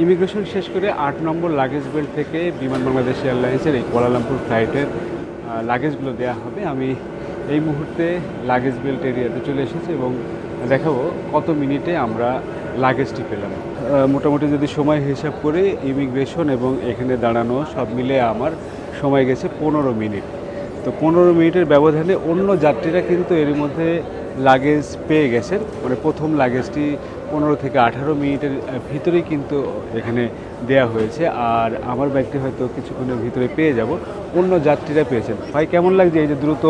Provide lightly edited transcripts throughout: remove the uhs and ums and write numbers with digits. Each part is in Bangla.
ইমিগ্রেশন শেষ করে ৮ নম্বর লাগেজ বেল্ট থেকে বিমান বাংলাদেশ এয়ারলাইন্সের এই কুয়ালালামপুর ফ্লাইটের লাগেজগুলো দেওয়া হবে। আমি এই মুহূর্তে লাগেজ বেল্ট এরিয়াতে চলে এসেছি এবং দেখাবো কত মিনিটে আমরা লাগেজটি পেলাম। মোটামুটি যদি সময় হিসাব করে ইমিগ্রেশন এবং এখানে দাঁড়ানো সব মিলে আমার সময় গেছে 15 মিনিট। তো 15 মিনিটের ব্যবধানে অন্য যাত্রীরা কিন্তু এর মধ্যে লাগেজ পেয়ে গেছেন। মানে প্রথম লাগেজটি 15 থেকে 18 মিনিটের ভিতরেই কিন্তু এখানে দেয়া হয়েছে, আর আমার ব্যাগটি হয়তো কিছুক্ষণের ভিতরে পেয়ে যাব। অন্য যাত্রীরা পেয়েছেন। ভাই, কেমন লাগছে এই যে দ্রুত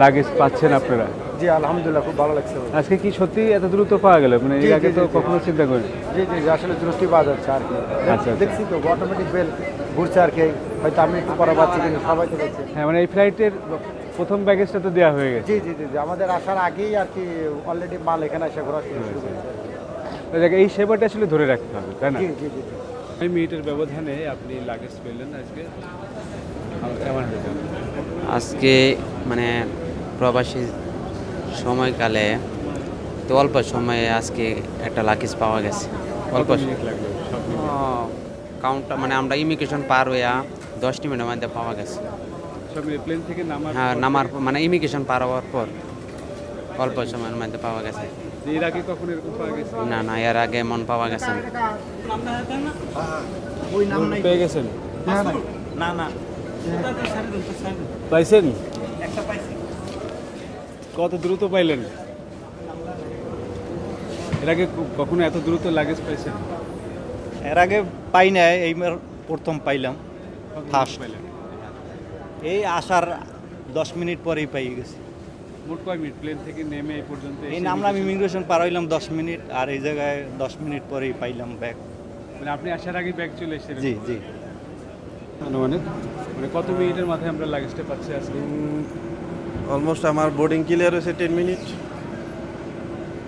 লাগেজ পাচ্ছেন আপনারা? জি আলহামদুলিল্লাহ, খুব ভালো লাগছে। আজকে কি সত্যি এত দ্রুত পাওয়া গেল? মানে এর আগে তো কখনো চিন্তা করিনি। জি জি জি, আসলে দ্রুতই পাওয়া যাচ্ছে আর কি। আচ্ছা। দেখছি তো অটোমেটিক বেল ঘুরছে আর কি, হয়তো আমি একটু পরে পাচ্ছি কিন্তু সবাই তো দেখছে। হ্যাঁ, মানে এই ফ্লাইটের প্রথম ব্যাগেজটা তো দেওয়া হয়ে গেছে। জি জি জি জি, আমাদের আসার আগেই আর কি অলরেডি মাল এখানে এসে ঘোরা শুরু করেছে। এই সেবাটা আসলে ধরে রাখতে হবে, তাই না? জি জি জি। 5 মিনিটের ব্যবধানে আপনি লাগেজ পেলেন আজকে, কেমন হয়েছে? আজকে মানে প্রবাসী সময়কালে তো অল্প সময়ে আজকে একটা লাগেজ পাওয়া গেছে। অল্প মিনিট লাগলো সব মিলিয়ে? কাউন্টটা মানে আমরা ইমিগ্রেশন পার হইয়া 10 মিনিটের মধ্যে পাওয়া গেছে। সব মিলিয়ে প্লেন থেকে হ্যাঁ, পর নামার থেকে- মানে ইমিগ্রেশন পার হওয়ার পর অল্প সময়ের মধ্যে পাওয়া গেছে। এর আগে কখন এরকম পাওয়া গেছে? না না, এর আগে মন পাওয়া গেছে না। ওই নাম নাই। পেয়ে গেছেন? না না না না, পাইছেন? কত দ্রুত পাইলেন? এর আগে কখনো এত দ্রুত লাগেজ পাইছেন? এর আগে পাই নাই, এই প্রথম পাইলাম। কত দ্রুত First. পাইলেন? এই আসার 10 মিনিট পরেই পাই গেছি। মোট কয় মিনিট প্লেন থেকে নেমে এই পর্যন্ত এই এসে নামলাম, immigration- ইমিগ্রেশন পার হইলাম 10 মিনিট, আর এই জায়গায় 10 মিনিট পরেই পাইলাম ব্যাগ। মানে আপনি আসার আগে ব্যাগ চলে এসেছেন? জি জি। আনুমানিক মানে কত মিনিটের মাথায় আমরা লাগেজটা পাচ্ছি আজকে? অলমোস্ট আমার বোর্ডিং ক্লিয়ার হয়েছে 10 মিনিট।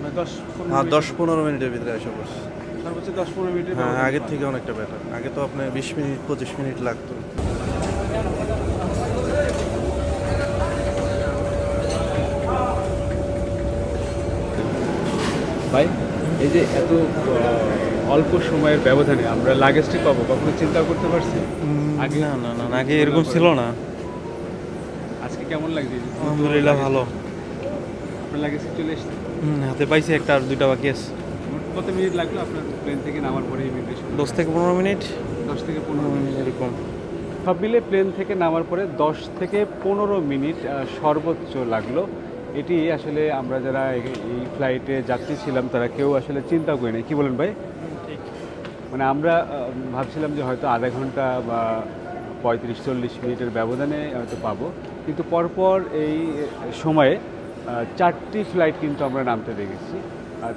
মানে 10-15 হ্যাঁ, মিনিট? 10-15 মিনিটের ভিতরে এসে পড়ছে। সর্বোচ্চ 10-15 মিনিটের হ্যাঁ, ব্যবধান আগের পাওয়া থেকে অনেকটা বেটার। আগে তো আপনার 20 মিনিট 25 মিনিট লাগতো। ভাই, এই যে এত অল্প সময়ের ব্যবধানে আমরা লাগেজটি পাবো, কখনো চিন্তা করতে পারছি? আগে না না না, আগে এরকম ছিল না। আজকে কেমন লাগছে? এই যে দ্রুত আলহামদুলিল্লাহ লাগেজ- ভালো। আপনার লাগেজ চলে এসেছে? হাতে পাইছি একটা, আর 2টা বাকি আছে। মোট কত মিনিট লাগলো আপনার প্লেন থেকে নামার পরে ইমিগ্রেশন? 10 থেকে 15 মিনিট 10 থেকে 15 মিনিট এরকম। সব মিলে প্লেন থেকে নামার পরে 10 থেকে 15 মিনিট সর্বোচ্চ লাগলো। এটি আসলে আমরা যারা এই ফ্লাইটে যাত্রী ছিলাম তারা কেউ আসলে চিন্তা করি না। কি বলেন ভাই? মানে আমরা ভাবছিলাম যে হয়তো আধা ঘন্টা বা 35-40 মিনিটের ব্যবধানে হয়তো পাবো, কিন্তু পরপর এই সময়ে 4টি ফ্লাইট কিন্তু আমরা নামতে দেখেছি।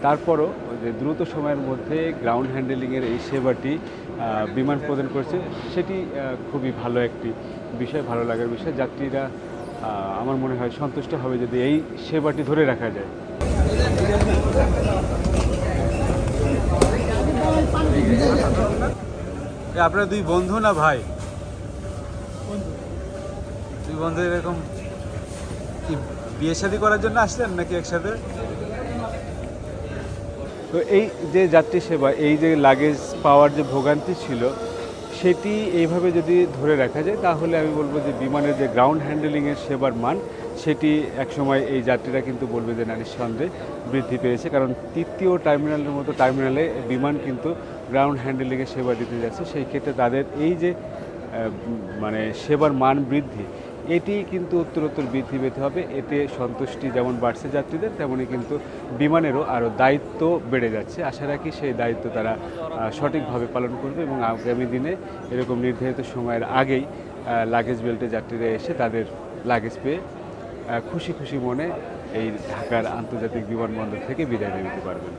তারপরও যে দ্রুত সময়ের মধ্যে গ্রাউন্ড হ্যান্ডেলিংয়ের এই সেবাটি বিমান প্রদান করছে, সেটি খুবই ভালো একটি বিষয়, ভালো লাগার বিষয়। যাত্রীরা আমার মনে হয় সন্তুষ্ট হবে যদি এই সেবাটি ধরে রাখা যায়। আপনারা দুই বন্ধু না ভাই? দুই বন্ধু এরকম কি বিয়ে শাদী করার জন্য আসলেন নাকি একসাথে? তো এই যে যাত্রী সেবা, এই যে লাগেজ পাওয়ার যে ভোগান্তি ছিল, সেটি এইভাবে যদি ধরে রাখা যায় তাহলে আমি বলবো যে বিমানের যে গ্রাউন্ড হ্যান্ডেলিংয়ের সেবার মান, সেটি একসময় এই যাত্রীরা কিন্তু বলবে যে না, নিঃসন্দেহে বৃদ্ধি পেয়েছে। কারণ তৃতীয় টার্মিনালের মতো টার্মিনালে বিমান কিন্তু গ্রাউন্ড হ্যান্ডেলিংয়ের সেবা দিতে যাচ্ছে। সেই ক্ষেত্রে তাদের এই যে মানে সেবার মান বৃদ্ধি, এটি কিন্তু উত্তরোত্তর বৃদ্ধি পেতে হবে। এতে সন্তুষ্টি যেমন বাড়ছে যাত্রীদের, তেমনই কিন্তু বিমানেরও আরও দায়িত্ব বেড়ে যাচ্ছে। আশা রাখি সেই দায়িত্ব তারা সঠিকভাবে পালন করবে এবং আগামী দিনে এরকম নির্ধারিত সময়ের আগেই লাগেজ বেল্টে যাত্রীরা এসে তাদের লাগেজ পেয়ে খুশি খুশি মনে এই ঢাকার আন্তর্জাতিক বিমানবন্দর থেকে বিদায় নিতে পারবেন।